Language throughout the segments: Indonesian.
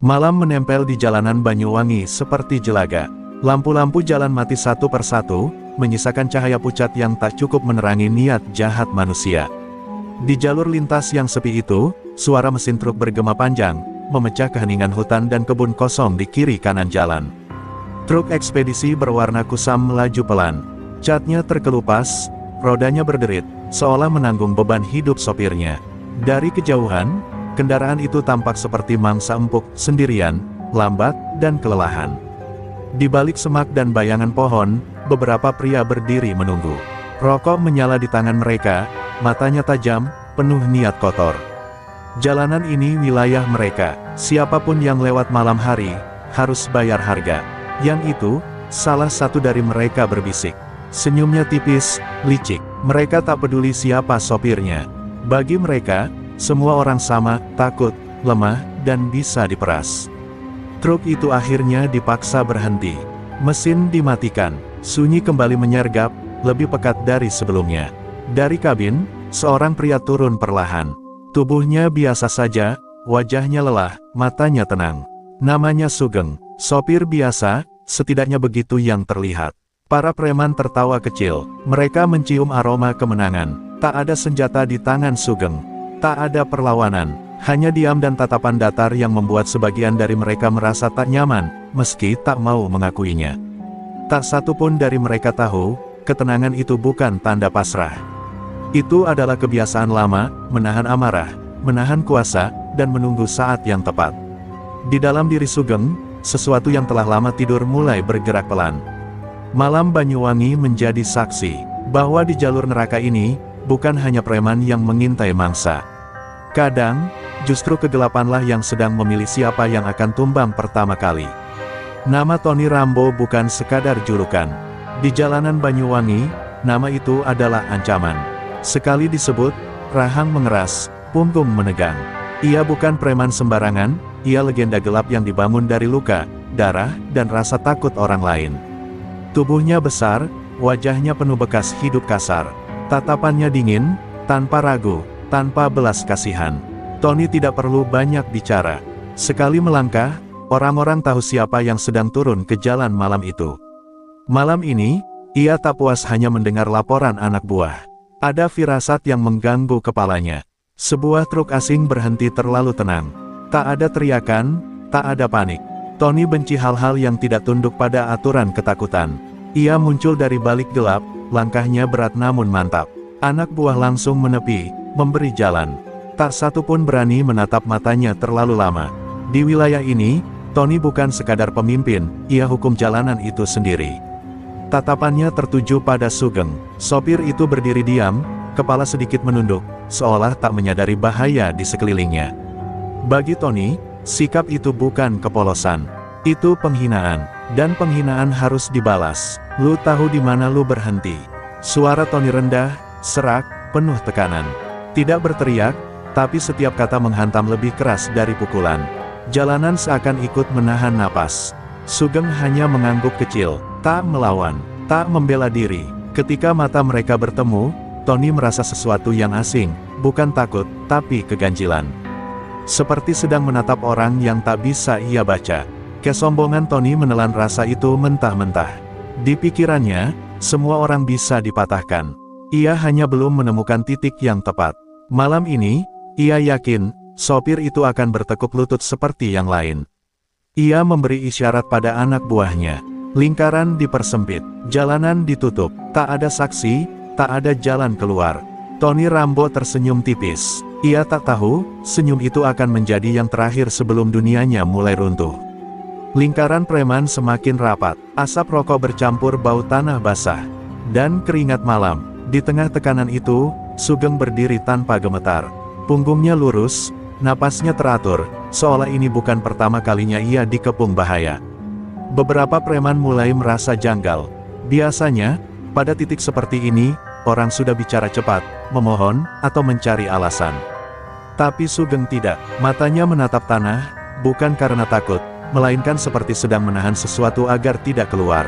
Malam menempel di jalanan Banyuwangi seperti jelaga. Lampu-lampu jalan mati satu persatu, menyisakan cahaya pucat yang tak cukup menerangi niat jahat manusia. Di jalur lintas yang sepi itu, suara mesin truk bergema panjang, memecah keheningan hutan dan kebun kosong di kiri kanan jalan. Truk ekspedisi berwarna kusam melaju pelan. Catnya terkelupas, rodanya berderit, seolah menanggung beban hidup sopirnya. Dari kejauhan, kendaraan itu tampak seperti mangsa empuk, sendirian, lambat, dan kelelahan. Di balik semak dan bayangan pohon, beberapa pria berdiri menunggu. Rokok menyala di tangan mereka, matanya tajam, penuh niat kotor. Jalanan ini wilayah mereka, siapapun yang lewat malam hari, harus bayar harga. Yang itu, salah satu dari mereka berbisik. Senyumnya tipis, licik. Mereka tak peduli siapa sopirnya. Bagi mereka, semua orang sama, takut, lemah, dan bisa diperas. Truk itu akhirnya dipaksa berhenti. Mesin dimatikan, sunyi kembali menyergap, lebih pekat dari sebelumnya. Dari kabin, seorang pria turun perlahan. Tubuhnya biasa saja, wajahnya lelah, matanya tenang. Namanya Sugeng, sopir biasa, setidaknya begitu yang terlihat. Para preman tertawa kecil, mereka mencium aroma kemenangan. Tak ada senjata di tangan Sugeng. Tak ada perlawanan, hanya diam dan tatapan datar yang membuat sebagian dari mereka merasa tak nyaman, meski tak mau mengakuinya. Tak satu pun dari mereka tahu, ketenangan itu bukan tanda pasrah. Itu adalah kebiasaan lama, menahan amarah, menahan kuasa, dan menunggu saat yang tepat. Di dalam diri Sugeng, sesuatu yang telah lama tidur mulai bergerak pelan. Malam Banyuwangi menjadi saksi, bahwa di jalur neraka ini, bukan hanya preman yang mengintai mangsa. Kadang, justru kegelapanlah yang sedang memilih siapa yang akan tumbang pertama kali. Nama Tony Rambo bukan sekadar julukan. Di jalanan Banyuwangi, nama itu adalah ancaman. Sekali disebut, rahang mengeras, punggung menegang. Ia bukan preman sembarangan, ia legenda gelap yang dibangun dari luka, darah, dan rasa takut orang lain. Tubuhnya besar, wajahnya penuh bekas hidup kasar. Tatapannya dingin, tanpa ragu, tanpa belas kasihan. Tony tidak perlu banyak bicara. Sekali melangkah, orang-orang tahu siapa yang sedang turun ke jalan malam itu. Malam ini, ia tak puas hanya mendengar laporan anak buah. Ada firasat yang mengganggu kepalanya. Sebuah truk asing berhenti terlalu tenang. Tak ada teriakan, tak ada panik. Tony benci hal-hal yang tidak tunduk pada aturan ketakutan. Ia muncul dari balik gelap, langkahnya berat namun mantap. Anak buah langsung menepi, memberi jalan. Tak satu pun berani menatap matanya terlalu lama. Di wilayah ini, Tony bukan sekadar pemimpin, ia hukum jalanan itu sendiri. Tatapannya tertuju pada Sugeng. Sopir itu berdiri diam, kepala sedikit menunduk, seolah tak menyadari bahaya di sekelilingnya. Bagi Tony, sikap itu bukan kepolosan. Itu penghinaan, dan penghinaan harus dibalas. Lu tahu di mana lu berhenti. Suara Tony rendah, serak, penuh tekanan. Tidak berteriak, tapi setiap kata menghantam lebih keras dari pukulan. Jalanan seakan ikut menahan napas. Sugeng hanya mengangguk kecil, tak melawan, tak membela diri. Ketika mata mereka bertemu, Tony merasa sesuatu yang asing, bukan takut, tapi keganjilan. Seperti sedang menatap orang yang tak bisa ia baca. Kesombongan Tony menelan rasa itu mentah-mentah. Di pikirannya, semua orang bisa dipatahkan. Ia hanya belum menemukan titik yang tepat. Malam ini, ia yakin, sopir itu akan bertekuk lutut seperti yang lain. Ia memberi isyarat pada anak buahnya. Lingkaran dipersempit, jalanan ditutup, tak ada saksi, tak ada jalan keluar. Tony Rambo tersenyum tipis. Ia tak tahu, senyum itu akan menjadi yang terakhir sebelum dunianya mulai runtuh. Lingkaran preman semakin rapat, asap rokok bercampur bau tanah basah, dan keringat malam. Di tengah tekanan itu, Sugeng berdiri tanpa gemetar. Punggungnya lurus, napasnya teratur, seolah ini bukan pertama kalinya ia dikepung bahaya. Beberapa preman mulai merasa janggal. Biasanya, pada titik seperti ini, orang sudah bicara cepat, memohon, atau mencari alasan. Tapi Sugeng tidak, matanya menatap tanah, bukan karena takut, melainkan seperti sedang menahan sesuatu agar tidak keluar.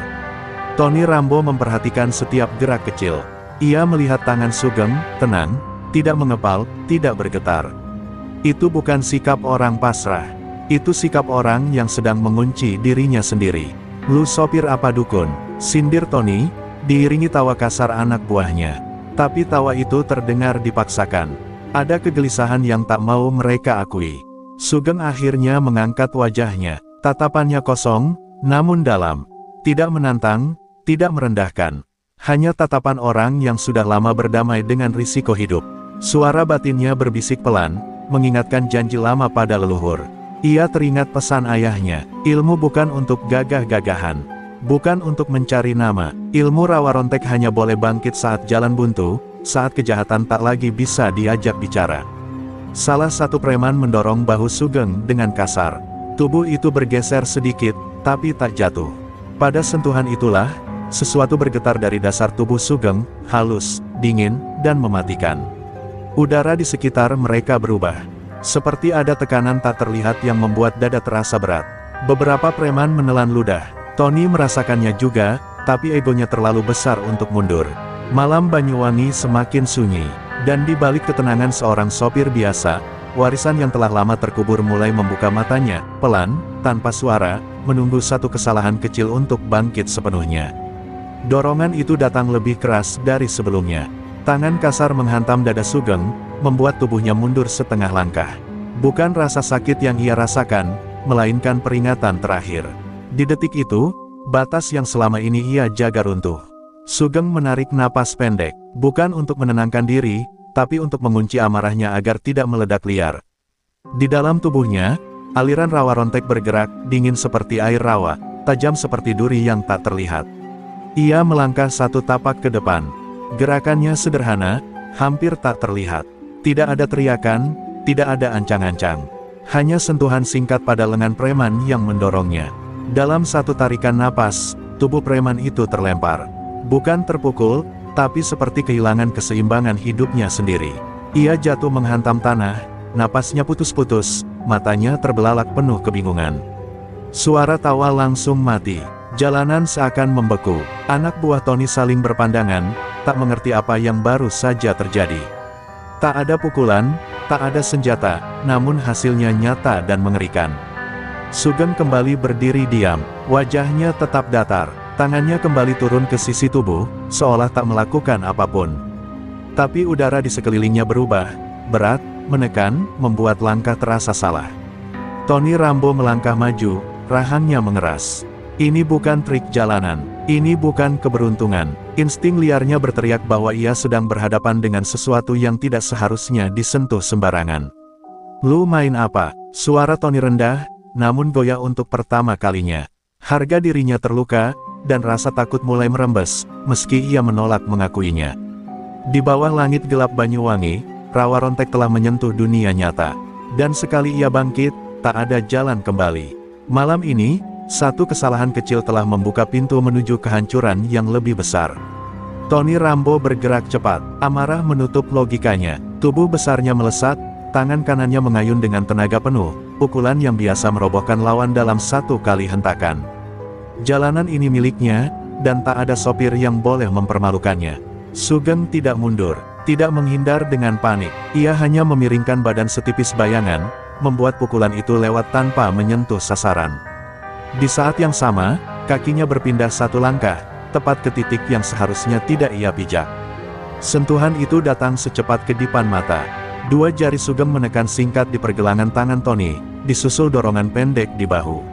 Tony Rambo memperhatikan setiap gerak kecil. Ia melihat tangan Sugeng, tenang, tidak mengepal, tidak bergetar. Itu bukan sikap orang pasrah. Itu sikap orang yang sedang mengunci dirinya sendiri. "Lu sopir apa dukun?" sindir Tony, diiringi tawa kasar anak buahnya. Tapi tawa itu terdengar dipaksakan. Ada kegelisahan yang tak mau mereka akui. Sugeng akhirnya mengangkat wajahnya. Tatapannya kosong, namun dalam. Tidak menantang, tidak merendahkan. Hanya tatapan orang yang sudah lama berdamai dengan risiko hidup. Suara batinnya berbisik pelan, mengingatkan janji lama pada leluhur. Ia teringat pesan ayahnya, ilmu bukan untuk gagah-gagahan. Bukan untuk mencari nama, ilmu rawa rontek hanya boleh bangkit saat jalan buntu, saat kejahatan tak lagi bisa diajak bicara. Salah satu preman mendorong bahu Sugeng dengan kasar. Tubuh itu bergeser sedikit, tapi tak jatuh. Pada sentuhan itulah, sesuatu bergetar dari dasar tubuh Sugeng, halus, dingin, dan mematikan. Udara di sekitar mereka berubah. Seperti ada tekanan tak terlihat yang membuat dada terasa berat. Beberapa preman menelan ludah. Tony merasakannya juga, tapi egonya terlalu besar untuk mundur. Malam Banyuwangi semakin sunyi, dan di balik ketenangan seorang sopir biasa, warisan yang telah lama terkubur mulai membuka matanya, pelan, tanpa suara, menunggu satu kesalahan kecil untuk bangkit sepenuhnya. Dorongan itu datang lebih keras dari sebelumnya. Tangan kasar menghantam dada Sugeng, membuat tubuhnya mundur setengah langkah. Bukan rasa sakit yang ia rasakan, melainkan peringatan terakhir. Di detik itu, batas yang selama ini ia jaga runtuh. Sugeng menarik napas pendek, bukan untuk menenangkan diri, tapi untuk mengunci amarahnya agar tidak meledak liar. Di dalam tubuhnya, aliran rawa rontek bergerak, dingin seperti air rawa, tajam seperti duri yang tak terlihat. Ia melangkah satu tapak ke depan. Gerakannya sederhana, hampir tak terlihat. Tidak ada teriakan, tidak ada ancang-ancang. Hanya sentuhan singkat pada lengan preman yang mendorongnya. Dalam satu tarikan napas, tubuh preman itu terlempar. Bukan terpukul, tapi seperti kehilangan keseimbangan hidupnya sendiri. Ia jatuh menghantam tanah, napasnya putus-putus, matanya terbelalak penuh kebingungan. Suara tawa langsung mati. Jalanan seakan membeku. Anak buah Tony saling berpandangan, tak mengerti apa yang baru saja terjadi. Tak ada pukulan, tak ada senjata, namun hasilnya nyata dan mengerikan. Sugeng kembali berdiri diam, wajahnya tetap datar, tangannya kembali turun ke sisi tubuh, seolah tak melakukan apapun. Tapi udara di sekelilingnya berubah, berat, menekan, membuat langkah terasa salah. Tony Rambo melangkah maju, rahangnya mengeras. Ini bukan trik jalanan, ini bukan keberuntungan. Insting liarnya berteriak bahwa ia sedang berhadapan dengan sesuatu yang tidak seharusnya disentuh sembarangan. "Lu main apa?" Suara Tony rendah, namun goyah untuk pertama kalinya. Harga dirinya terluka, dan rasa takut mulai merembes, meski ia menolak mengakuinya. Di bawah langit gelap Banyuwangi, rawa rontek telah menyentuh dunia nyata. Dan sekali ia bangkit, tak ada jalan kembali. Malam ini, satu kesalahan kecil telah membuka pintu menuju kehancuran yang lebih besar. Tony Rambo bergerak cepat, amarah menutup logikanya. Tubuh besarnya melesat, tangan kanannya mengayun dengan tenaga penuh, pukulan yang biasa merobohkan lawan dalam satu kali hentakan. Jalanan ini miliknya, dan tak ada sopir yang boleh mempermalukannya. Sugeng tidak mundur, tidak menghindar dengan panik. Ia hanya memiringkan badan setipis bayangan, membuat pukulan itu lewat tanpa menyentuh sasaran. Di saat yang sama, kakinya berpindah satu langkah, tepat ke titik yang seharusnya tidak ia pijak. Sentuhan itu datang secepat kedipan mata. Dua jari Sugeng menekan singkat di pergelangan tangan Tony, disusul dorongan pendek di bahu.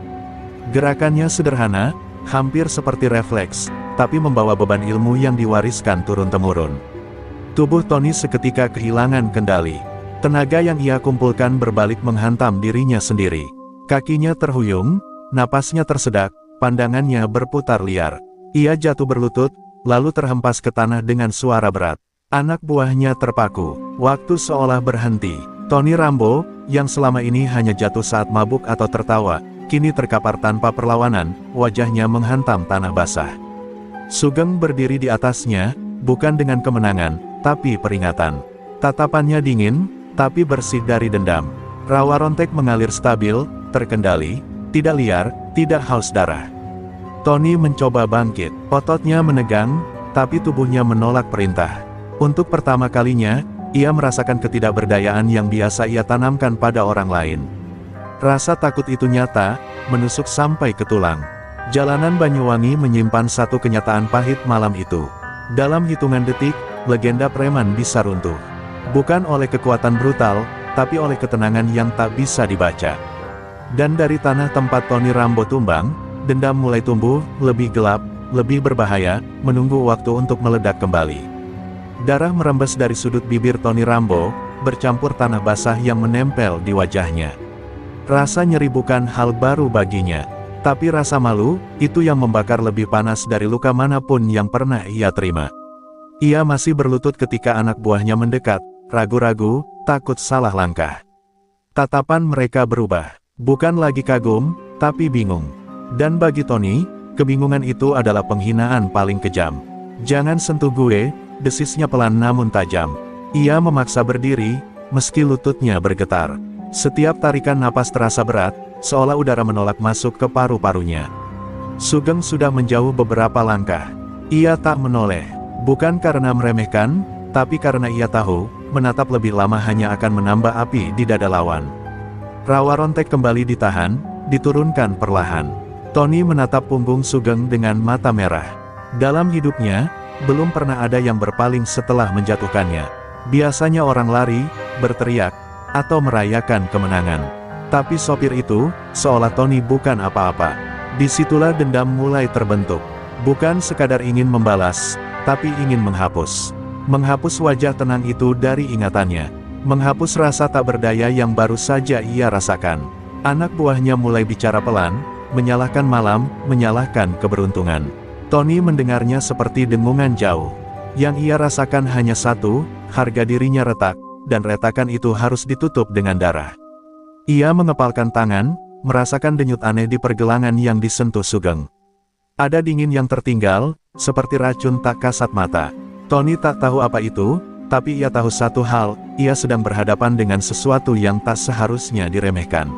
Gerakannya sederhana, hampir seperti refleks, tapi membawa beban ilmu yang diwariskan turun-temurun. Tubuh Tony seketika kehilangan kendali. Tenaga yang ia kumpulkan berbalik menghantam dirinya sendiri. Kakinya terhuyung, napasnya tersedak, pandangannya berputar liar. Ia jatuh berlutut, lalu terhempas ke tanah dengan suara berat. Anak buahnya terpaku. Waktu seolah berhenti. Tony Rambo, yang selama ini hanya jatuh saat mabuk atau tertawa, kini terkapar tanpa perlawanan, wajahnya menghantam tanah basah. Sugeng berdiri di atasnya, bukan dengan kemenangan, tapi peringatan. Tatapannya dingin, tapi bersih dari dendam. Rawa rontek mengalir stabil, terkendali, tidak liar, tidak haus darah. Tony mencoba bangkit, ototnya menegang, tapi tubuhnya menolak perintah. Untuk pertama kalinya, ia merasakan ketidakberdayaan yang biasa ia tanamkan pada orang lain. Rasa takut itu nyata, menusuk sampai ke tulang. Jalanan Banyuwangi menyimpan satu kenyataan pahit malam itu. Dalam hitungan detik, legenda preman bisa runtuh. Bukan oleh kekuatan brutal, tapi oleh ketenangan yang tak bisa dibaca. Dan dari tanah tempat Tony Rambo tumbang, dendam mulai tumbuh, lebih gelap, lebih berbahaya, menunggu waktu untuk meledak kembali. Darah merembes dari sudut bibir Tony Rambo, bercampur tanah basah yang menempel di wajahnya. Rasa nyeri bukan hal baru baginya, tapi rasa malu, itu yang membakar lebih panas dari luka manapun yang pernah ia terima. Ia masih berlutut ketika anak buahnya mendekat, ragu-ragu, takut salah langkah. Tatapan mereka berubah, bukan lagi kagum, tapi bingung. Dan bagi Tony, kebingungan itu adalah penghinaan paling kejam. "Jangan sentuh gue," desisnya pelan namun tajam. Ia memaksa berdiri, meski lututnya bergetar. Setiap tarikan napas terasa berat, seolah udara menolak masuk ke paru-parunya. Sugeng sudah menjauh beberapa langkah. Ia tak menoleh, bukan karena meremehkan, tapi karena ia tahu, menatap lebih lama hanya akan menambah api di dada lawan. Rawa rontek kembali ditahan, diturunkan perlahan. Tony menatap punggung Sugeng dengan mata merah. Dalam hidupnya, belum pernah ada yang berpaling setelah menjatuhkannya. Biasanya orang lari, berteriak, atau merayakan kemenangan. Tapi sopir itu, seolah Tony bukan apa-apa. Disitulah dendam mulai terbentuk. Bukan sekadar ingin membalas, tapi ingin menghapus. Menghapus wajah tenang itu dari ingatannya. Menghapus rasa tak berdaya yang baru saja ia rasakan. Anak buahnya mulai bicara pelan, menyalahkan malam, menyalahkan keberuntungan. Tony mendengarnya seperti dengungan jauh. Yang ia rasakan hanya satu, harga dirinya retak, dan retakan itu harus ditutup dengan darah. Ia mengepalkan tangan, merasakan denyut aneh di pergelangan yang disentuh Sugeng. Ada dingin yang tertinggal, seperti racun tak kasat mata. Tony tak tahu apa itu, tapi ia tahu satu hal, ia sedang berhadapan dengan sesuatu yang tak seharusnya diremehkan.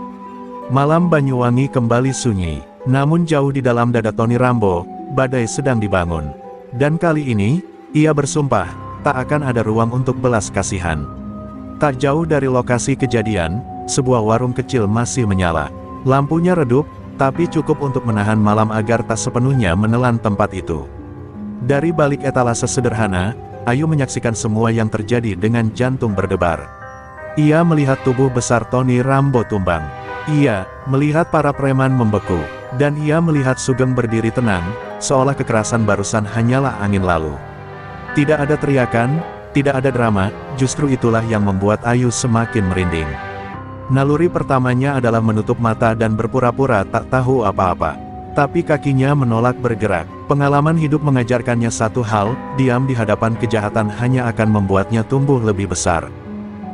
Malam Banyuwangi kembali sunyi, namun jauh di dalam dada Tony Rambo, badai sedang dibangun. Dan kali ini, ia bersumpah, tak akan ada ruang untuk belas kasihan. Tak jauh dari lokasi kejadian, sebuah warung kecil masih menyala. Lampunya redup, tapi cukup untuk menahan malam agar tak sepenuhnya menelan tempat itu. Dari balik etalase sederhana, Ayu menyaksikan semua yang terjadi dengan jantung berdebar. Ia melihat tubuh besar Tony Rambo tumbang. Ia melihat para preman membeku, dan ia melihat Sugeng berdiri tenang, seolah kekerasan barusan hanyalah angin lalu. Tidak ada teriakan, tidak ada drama, justru itulah yang membuat Ayu semakin merinding. Naluri pertamanya adalah menutup mata dan berpura-pura tak tahu apa-apa. Tapi kakinya menolak bergerak. Pengalaman hidup mengajarkannya satu hal, diam di hadapan kejahatan hanya akan membuatnya tumbuh lebih besar.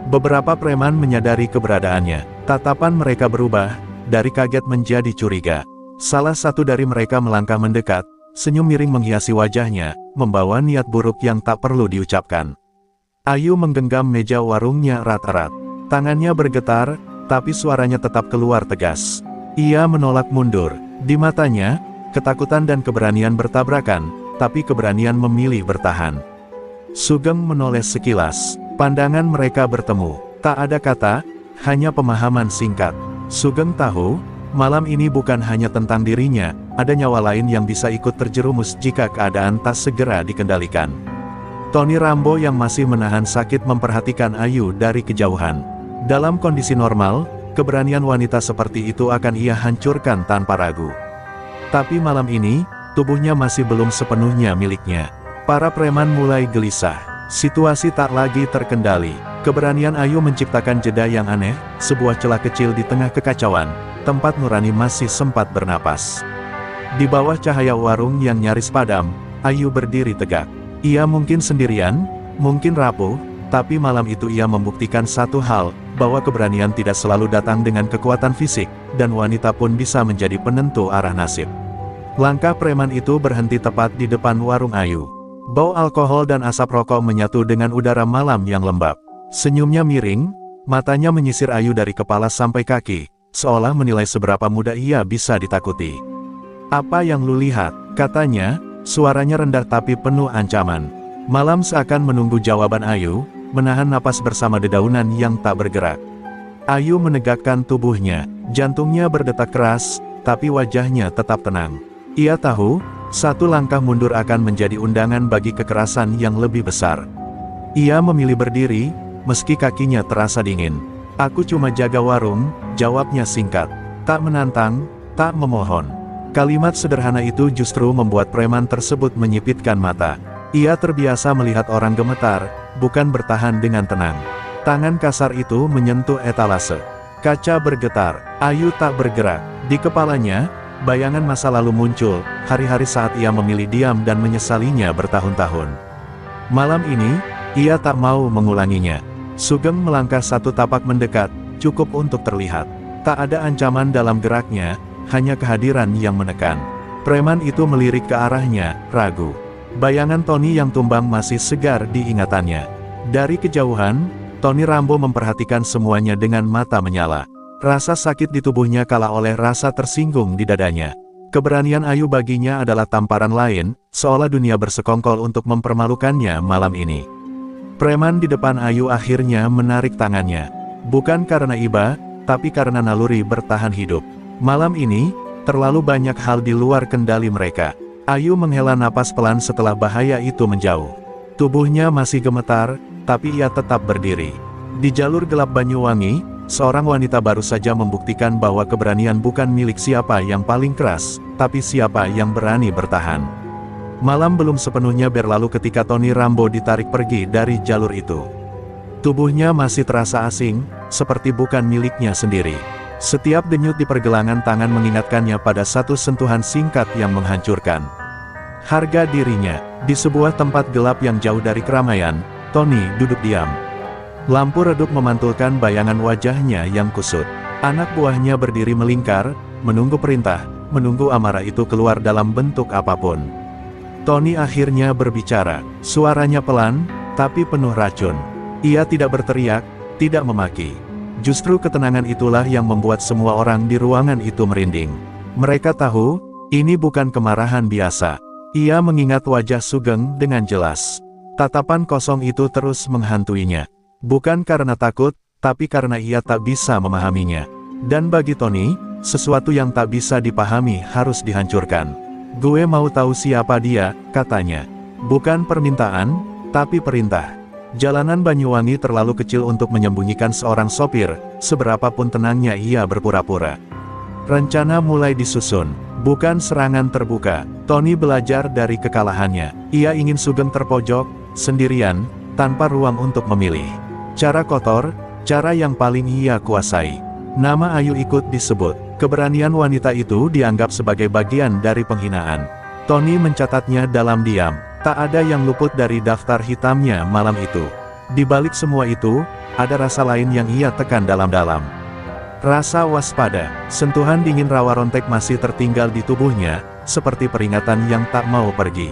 Beberapa preman menyadari keberadaannya. Tatapan mereka berubah, dari kaget menjadi curiga. Salah satu dari mereka melangkah mendekat, senyum miring menghiasi wajahnya, membawa niat buruk yang tak perlu diucapkan. Ayu menggenggam meja warungnya erat-erat. Tangannya bergetar, tapi suaranya tetap keluar tegas. Ia menolak mundur. Di matanya, ketakutan dan keberanian bertabrakan, tapi keberanian memilih bertahan. Sugeng menoleh sekilas. Pandangan mereka bertemu. Tak ada kata, hanya pemahaman singkat. Sugeng tahu, malam ini bukan hanya tentang dirinya, ada nyawa lain yang bisa ikut terjerumus jika keadaan tak segera dikendalikan. Tony Rambo yang masih menahan sakit memperhatikan Ayu dari kejauhan. Dalam kondisi normal, keberanian wanita seperti itu akan ia hancurkan tanpa ragu. Tapi malam ini, tubuhnya masih belum sepenuhnya miliknya. Para preman mulai gelisah. Situasi tak lagi terkendali. Keberanian Ayu menciptakan jeda yang aneh, sebuah celah kecil di tengah kekacauan, tempat nurani masih sempat bernapas. Di bawah cahaya warung yang nyaris padam, Ayu berdiri tegak. Ia mungkin sendirian, mungkin rapuh, tapi malam itu ia membuktikan satu hal, bahwa keberanian tidak selalu datang dengan kekuatan fisik, dan wanita pun bisa menjadi penentu arah nasib. Langkah preman itu berhenti tepat di depan warung Ayu. Bau alkohol dan asap rokok menyatu dengan udara malam yang lembab. Senyumnya miring, matanya menyisir Ayu dari kepala sampai kaki, seolah menilai seberapa mudah ia bisa ditakuti. "Apa yang lu lihat?" katanya, suaranya rendah tapi penuh ancaman. Malam seakan menunggu jawaban Ayu, menahan napas bersama dedaunan yang tak bergerak. Ayu menegakkan tubuhnya, jantungnya berdetak keras, tapi wajahnya tetap tenang. Ia tahu, satu langkah mundur akan menjadi undangan bagi kekerasan yang lebih besar. Ia memilih berdiri, meski kakinya terasa dingin. "Aku cuma jaga warung," jawabnya singkat. Tak menantang, tak memohon. Kalimat sederhana itu justru membuat preman tersebut menyipitkan mata. Ia terbiasa melihat orang gemetar, bukan bertahan dengan tenang. Tangan kasar itu menyentuh etalase. Kaca bergetar, Ayu tak bergerak. Di kepalanya, bayangan masa lalu muncul, hari-hari saat ia memilih diam dan menyesalinya bertahun-tahun. Malam ini, ia tak mau mengulanginya. Sugeng melangkah satu tapak mendekat, cukup untuk terlihat. Tak ada ancaman dalam geraknya, hanya kehadiran yang menekan. Preman itu melirik ke arahnya, ragu. Bayangan Tony yang tumbang masih segar di ingatannya. Dari kejauhan, Tony Rambo memperhatikan semuanya dengan mata menyala. Rasa sakit di tubuhnya kalah oleh rasa tersinggung di dadanya. Keberanian Ayu baginya adalah tamparan lain, seolah dunia bersekongkol untuk mempermalukannya malam ini. Preman di depan Ayu akhirnya menarik tangannya. Bukan karena iba, tapi karena naluri bertahan hidup. Malam ini, terlalu banyak hal di luar kendali mereka. Ayu menghela napas pelan setelah bahaya itu menjauh. Tubuhnya masih gemetar, tapi ia tetap berdiri. Di jalur gelap Banyuwangi, seorang wanita baru saja membuktikan bahwa keberanian bukan milik siapa yang paling keras, tapi siapa yang berani bertahan. Malam belum sepenuhnya berlalu ketika Tony Rambo ditarik pergi dari jalur itu. Tubuhnya masih terasa asing, seperti bukan miliknya sendiri. Setiap denyut di pergelangan tangan mengingatkannya pada satu sentuhan singkat yang menghancurkan harga dirinya. Di sebuah tempat gelap yang jauh dari keramaian, Tony duduk diam. Lampu redup memantulkan bayangan wajahnya yang kusut. Anak buahnya berdiri melingkar, menunggu perintah, menunggu amarah itu keluar dalam bentuk apapun. Tony akhirnya berbicara, suaranya pelan, tapi penuh racun. Ia tidak berteriak, tidak memaki. Justru ketenangan itulah yang membuat semua orang di ruangan itu merinding. Mereka tahu, ini bukan kemarahan biasa. Ia mengingat wajah Sugeng dengan jelas. Tatapan kosong itu terus menghantuinya. Bukan karena takut, tapi karena ia tak bisa memahaminya. Dan bagi Tony, sesuatu yang tak bisa dipahami harus dihancurkan. "Gue mau tahu siapa dia," katanya. "Bukan permintaan, tapi perintah." Jalanan Banyuwangi terlalu kecil untuk menyembunyikan seorang sopir, seberapapun tenangnya ia berpura-pura. Rencana mulai disusun, bukan serangan terbuka. Tony belajar dari kekalahannya. Ia ingin Sugeng terpojok, sendirian, tanpa ruang untuk memilih. Cara kotor, cara yang paling ia kuasai. Nama Ayu ikut disebut. Keberanian wanita itu dianggap sebagai bagian dari penghinaan. Tony mencatatnya dalam diam. Tak ada yang luput dari daftar hitamnya malam itu. Di balik semua itu, ada rasa lain yang ia tekan dalam-dalam. Rasa waspada, sentuhan dingin rawa rontek masih tertinggal di tubuhnya, seperti peringatan yang tak mau pergi.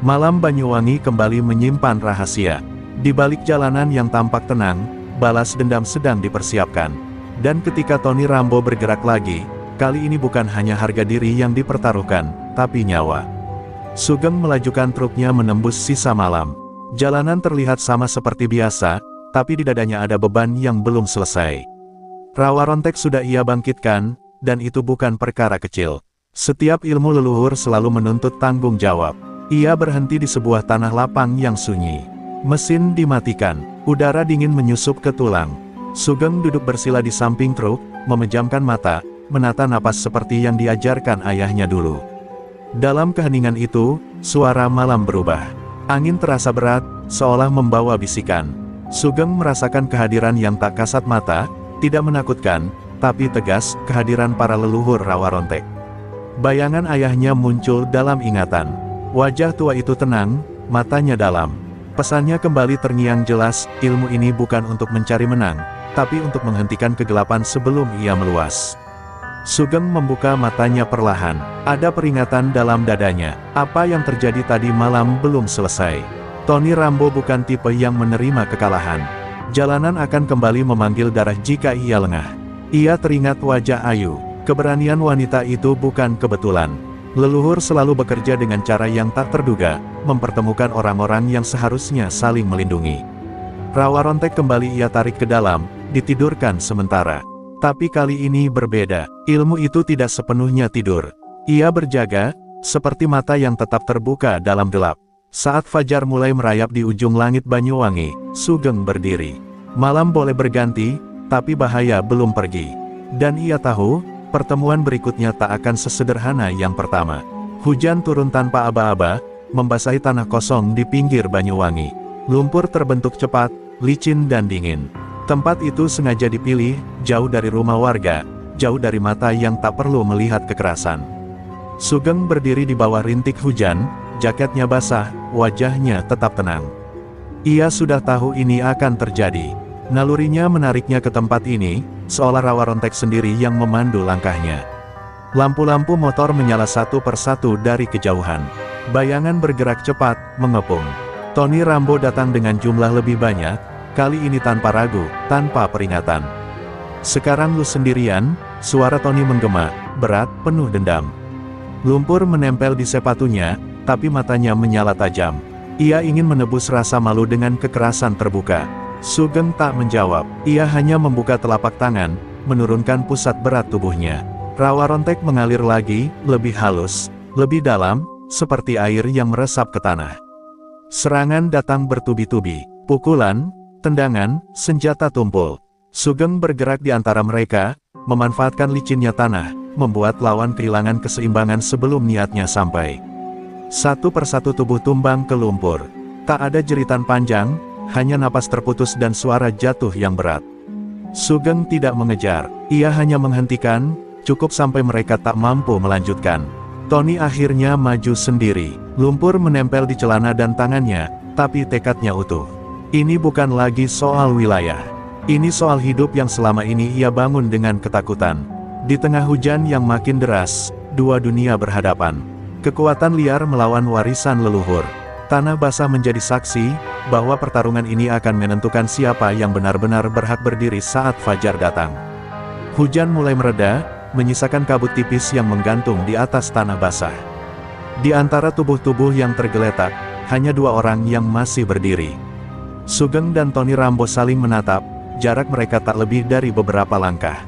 Malam Banyuwangi kembali menyimpan rahasia. Di balik jalanan yang tampak tenang, balas dendam sedang dipersiapkan. Dan ketika Tony Rambo bergerak lagi, kali ini bukan hanya harga diri yang dipertaruhkan, tapi nyawa. Sugeng melajukan truknya menembus sisa malam. Jalanan terlihat sama seperti biasa, tapi di dadanya ada beban yang belum selesai. Rawa rontek sudah ia bangkitkan, dan itu bukan perkara kecil. Setiap ilmu leluhur selalu menuntut tanggung jawab. Ia berhenti di sebuah tanah lapang yang sunyi. Mesin dimatikan, udara dingin menyusup ke tulang. Sugeng duduk bersila di samping truk, memejamkan mata, menata napas seperti yang diajarkan ayahnya dulu. Dalam keheningan itu, suara malam berubah. Angin terasa berat, seolah membawa bisikan. Sugeng merasakan kehadiran yang tak kasat mata, tidak menakutkan, tapi tegas, kehadiran para leluhur rawa rontek. Bayangan ayahnya muncul dalam ingatan. Wajah tua itu tenang, matanya dalam. Pesannya kembali terngiang jelas, ilmu ini bukan untuk mencari menang, tapi untuk menghentikan kegelapan sebelum ia meluas. Sugeng membuka matanya perlahan. Ada peringatan dalam dadanya. Apa yang terjadi tadi malam belum selesai. Tony Rambo bukan tipe yang menerima kekalahan. Jalanan akan kembali memanggil darah jika ia lengah. Ia teringat wajah Ayu. Keberanian wanita itu bukan kebetulan. Leluhur selalu bekerja dengan cara yang tak terduga, mempertemukan orang-orang yang seharusnya saling melindungi. Rawa rontek kembali ia tarik ke dalam, ditidurkan sementara. Tapi kali ini berbeda, ilmu itu tidak sepenuhnya tidur. Ia berjaga, seperti mata yang tetap terbuka dalam gelap. Saat fajar mulai merayap di ujung langit Banyuwangi, Sugeng berdiri. Malam boleh berganti, tapi bahaya belum pergi. Dan ia tahu, pertemuan berikutnya tak akan sesederhana yang pertama. Hujan turun tanpa aba-aba, membasahi tanah kosong di pinggir Banyuwangi. Lumpur terbentuk cepat, licin dan dingin. Tempat itu sengaja dipilih, jauh dari rumah warga, jauh dari mata yang tak perlu melihat kekerasan. Sugeng berdiri di bawah rintik hujan, jaketnya basah, wajahnya tetap tenang. Ia sudah tahu ini akan terjadi. Nalurinya menariknya ke tempat ini, seolah rawa rontek sendiri yang memandu langkahnya. Lampu-lampu motor menyala satu persatu dari kejauhan. Bayangan bergerak cepat, mengepung. Tony Rambo datang dengan jumlah lebih banyak, kali ini tanpa ragu, tanpa peringatan. "Sekarang lu sendirian," suara Tony menggema, berat, penuh dendam. Lumpur menempel di sepatunya, tapi matanya menyala tajam. Ia ingin menebus rasa malu dengan kekerasan terbuka. Sugeng tak menjawab, ia hanya membuka telapak tangan, menurunkan pusat berat tubuhnya. Rawa rontek mengalir lagi, lebih halus, lebih dalam, seperti air yang meresap ke tanah. Serangan datang bertubi-tubi, pukulan, tendangan, senjata tumpul. Sugeng bergerak di antara mereka, memanfaatkan licinnya tanah, membuat lawan kehilangan keseimbangan sebelum niatnya sampai. Satu persatu tubuh tumbang ke lumpur. Tak ada jeritan panjang, hanya napas terputus dan suara jatuh yang berat. Sugeng tidak mengejar, ia hanya menghentikan, cukup sampai mereka tak mampu melanjutkan. Tony akhirnya maju sendiri. Lumpur menempel di celana dan tangannya, tapi tekadnya utuh. Ini bukan lagi soal wilayah. Ini soal hidup yang selama ini ia bangun dengan ketakutan. Di tengah hujan yang makin deras, dua dunia berhadapan. Kekuatan liar melawan warisan leluhur. Tanah basah menjadi saksi, bahwa pertarungan ini akan menentukan siapa yang benar-benar berhak berdiri saat fajar datang. Hujan mulai mereda, menyisakan kabut tipis yang menggantung di atas tanah basah. Di antara tubuh-tubuh yang tergeletak, hanya dua orang yang masih berdiri. Sugeng dan Tony Rambo saling menatap, jarak mereka tak lebih dari beberapa langkah.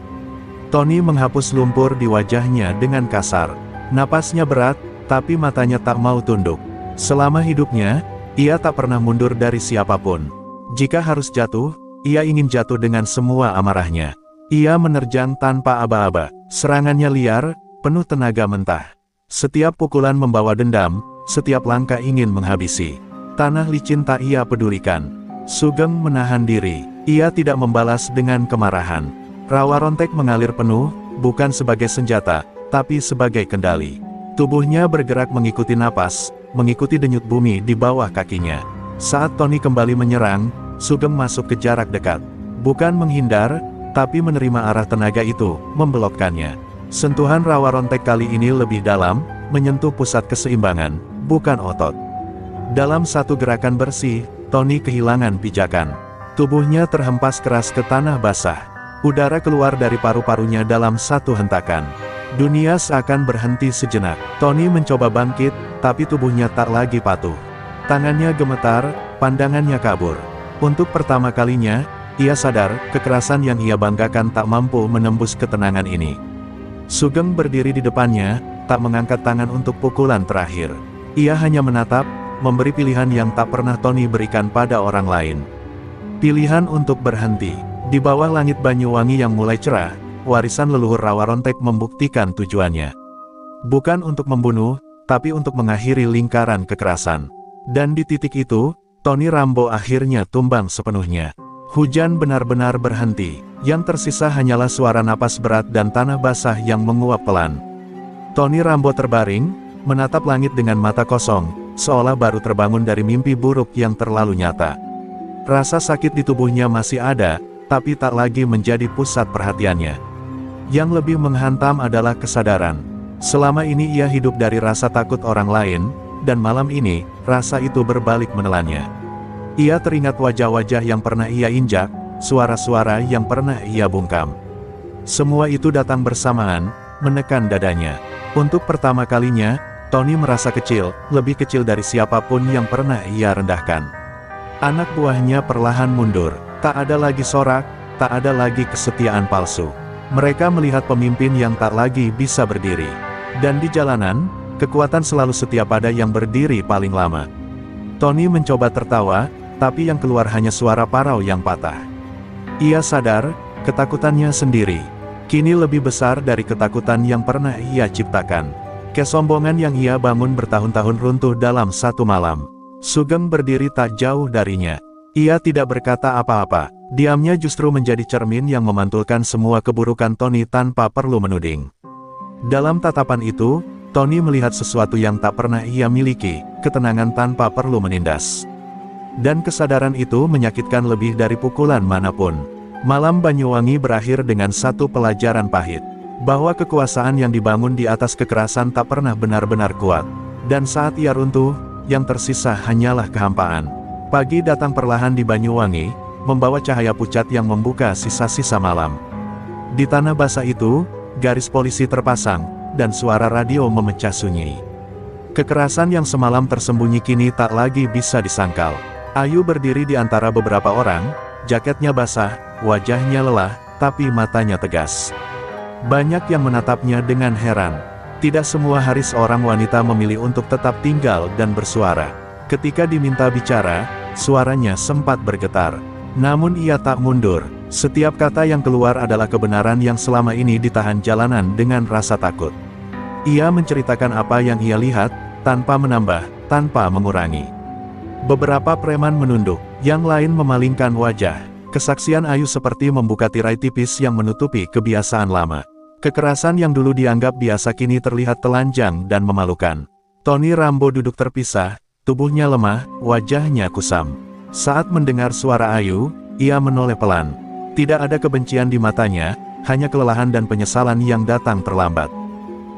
Tony menghapus lumpur di wajahnya dengan kasar. Napasnya berat, tapi matanya tak mau tunduk. Selama hidupnya, ia tak pernah mundur dari siapapun. Jika harus jatuh, ia ingin jatuh dengan semua amarahnya. Ia menerjang tanpa aba-aba, serangannya liar, penuh tenaga mentah. Setiap pukulan membawa dendam, setiap langkah ingin menghabisi. Tanah licin tak ia pedulikan. Sugeng menahan diri, ia tidak membalas dengan kemarahan. Rawa rontek mengalir penuh, bukan sebagai senjata, tapi sebagai kendali. Tubuhnya bergerak mengikuti napas, mengikuti denyut bumi di bawah kakinya. Saat Tony kembali menyerang, Sugeng masuk ke jarak dekat. Bukan menghindar, tapi menerima arah tenaga itu, membelokkannya. Sentuhan rawa rontek kali ini lebih dalam, menyentuh pusat keseimbangan, bukan otot. Dalam satu gerakan bersih, Tony kehilangan pijakan. Tubuhnya terhempas keras ke tanah basah. Udara keluar dari paru-parunya dalam satu hentakan. Dunia seakan berhenti sejenak. Tony mencoba bangkit, tapi tubuhnya tak lagi patuh. Tangannya gemetar, pandangannya kabur. Untuk pertama kalinya, ia sadar, kekerasan yang ia banggakan tak mampu menembus ketenangan ini. Sugeng berdiri di depannya, tak mengangkat tangan untuk pukulan terakhir. Ia hanya menatap, memberi pilihan yang tak pernah Tony berikan pada orang lain. Pilihan untuk berhenti. Di bawah langit Banyuwangi yang mulai cerah, warisan leluhur rawa rontek membuktikan tujuannya. Bukan untuk membunuh, tapi untuk mengakhiri lingkaran kekerasan. Dan di titik itu, Tony Rambo akhirnya tumbang sepenuhnya. Hujan benar-benar berhenti, yang tersisa hanyalah suara napas berat dan tanah basah yang menguap pelan. Tony Rambo terbaring, menatap langit dengan mata kosong, seolah baru terbangun dari mimpi buruk yang terlalu nyata. Rasa sakit di tubuhnya masih ada, tapi tak lagi menjadi pusat perhatiannya. Yang lebih menghantam adalah kesadaran. Selama ini ia hidup dari rasa takut orang lain, dan malam ini, rasa itu berbalik menelannya. Ia teringat wajah-wajah yang pernah ia injak, suara-suara yang pernah ia bungkam. Semua itu datang bersamaan, menekan dadanya. Untuk pertama kalinya, Tony merasa kecil, lebih kecil dari siapapun yang pernah ia rendahkan. Anak buahnya perlahan mundur, tak ada lagi sorak, tak ada lagi kesetiaan palsu. Mereka melihat pemimpin yang tak lagi bisa berdiri. Dan di jalanan, kekuatan selalu setia pada yang berdiri paling lama. Tony mencoba tertawa, tapi yang keluar hanya suara parau yang patah. Ia sadar, ketakutannya sendiri kini lebih besar dari ketakutan yang pernah ia ciptakan. Kesombongan yang ia bangun bertahun-tahun runtuh dalam satu malam. Sugeng berdiri tak jauh darinya. Ia tidak berkata apa-apa. Diamnya justru menjadi cermin yang memantulkan semua keburukan Tony tanpa perlu menuding. Dalam tatapan itu, Tony melihat sesuatu yang tak pernah ia miliki, ketenangan tanpa perlu menindas. Dan kesadaran itu menyakitkan lebih dari pukulan manapun. Malam Banyuwangi berakhir dengan satu pelajaran pahit, bahwa kekuasaan yang dibangun di atas kekerasan tak pernah benar-benar kuat. Dan saat ia runtuh, yang tersisa hanyalah kehampaan. Pagi datang perlahan di Banyuwangi, membawa cahaya pucat yang membuka sisa-sisa malam. Di tanah basah itu, garis polisi terpasang, dan suara radio memecah sunyi. Kekerasan yang semalam tersembunyi kini tak lagi bisa disangkal. Ayu berdiri di antara beberapa orang, jaketnya basah, wajahnya lelah, tapi matanya tegas. Banyak yang menatapnya dengan heran. Tidak semua hari seorang wanita memilih untuk tetap tinggal dan bersuara. Ketika diminta bicara, suaranya sempat bergetar. Namun ia tak mundur. Setiap kata yang keluar adalah kebenaran yang selama ini ditahan jalanan dengan rasa takut. Ia menceritakan apa yang ia lihat, tanpa menambah, tanpa mengurangi. Beberapa preman menunduk, yang lain memalingkan wajah. Kesaksian Ayu seperti membuka tirai tipis yang menutupi kebiasaan lama. Kekerasan yang dulu dianggap biasa kini terlihat telanjang dan memalukan. Tony Rambo duduk terpisah, tubuhnya lemah, wajahnya kusam. Saat mendengar suara Ayu, ia menoleh pelan. Tidak ada kebencian di matanya, hanya kelelahan dan penyesalan yang datang terlambat.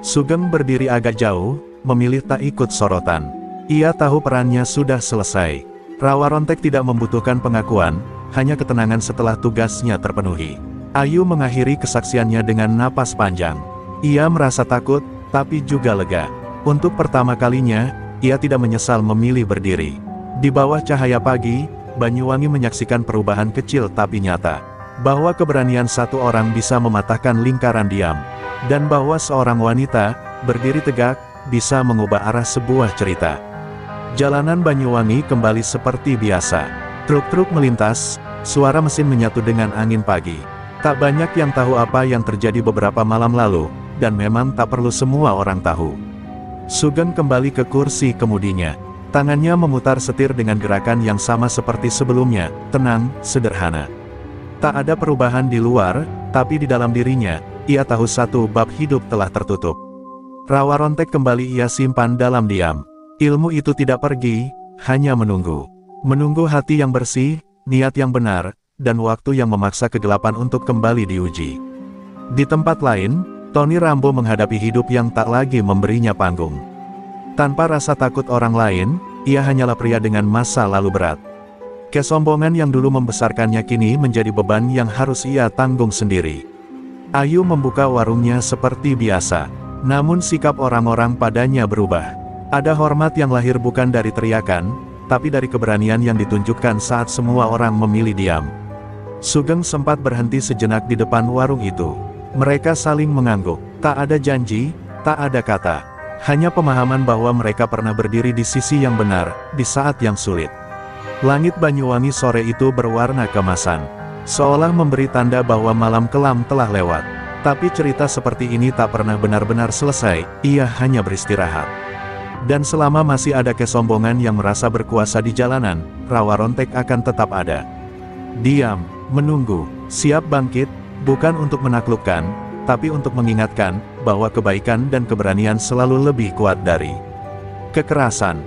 Sugeng berdiri agak jauh, memilih tak ikut sorotan. Ia tahu perannya sudah selesai. Rawa Rontek tidak membutuhkan pengakuan, hanya ketenangan setelah tugasnya terpenuhi. Ayu mengakhiri kesaksiannya dengan napas panjang. Ia merasa takut, tapi juga lega. Untuk pertama kalinya, ia tidak menyesal memilih berdiri. Di bawah cahaya pagi, Banyuwangi menyaksikan perubahan kecil tapi nyata. Bahwa keberanian satu orang bisa mematahkan lingkaran diam. Dan bahwa seorang wanita, berdiri tegak, bisa mengubah arah sebuah cerita. Jalanan Banyuwangi kembali seperti biasa. Truk-truk melintas, suara mesin menyatu dengan angin pagi. Tak banyak yang tahu apa yang terjadi beberapa malam lalu, dan memang tak perlu semua orang tahu. Sugeng kembali ke kursi kemudinya. Tangannya memutar setir dengan gerakan yang sama seperti sebelumnya, tenang, sederhana. Tak ada perubahan di luar, tapi di dalam dirinya, ia tahu satu bab hidup telah tertutup. Rawa Rontek kembali ia simpan dalam diam. Ilmu itu tidak pergi, hanya menunggu. Menunggu hati yang bersih, niat yang benar, dan waktu yang memaksa kegelapan untuk kembali diuji. Di tempat lain, Tony Rambo menghadapi hidup yang tak lagi memberinya panggung. Tanpa rasa takut orang lain, ia hanyalah pria dengan masa lalu berat. Kesombongan yang dulu membesarkannya kini menjadi beban yang harus ia tanggung sendiri. Ayu membuka warungnya seperti biasa, namun sikap orang-orang padanya berubah. Ada hormat yang lahir bukan dari teriakan, tapi dari keberanian yang ditunjukkan saat semua orang memilih diam. Sugeng sempat berhenti sejenak di depan warung itu. Mereka saling mengangguk, tak ada janji, tak ada kata. Hanya pemahaman bahwa mereka pernah berdiri di sisi yang benar, di saat yang sulit. Langit Banyuwangi sore itu berwarna keemasan, seolah memberi tanda bahwa malam kelam telah lewat. Tapi cerita seperti ini tak pernah benar-benar selesai, ia hanya beristirahat. Dan selama masih ada kesombongan yang merasa berkuasa di jalanan, Rawa Rontek akan tetap ada. Diam, menunggu, siap bangkit, bukan untuk menaklukkan, tapi untuk mengingatkan, bahwa kebaikan dan keberanian selalu lebih kuat dari kekerasan.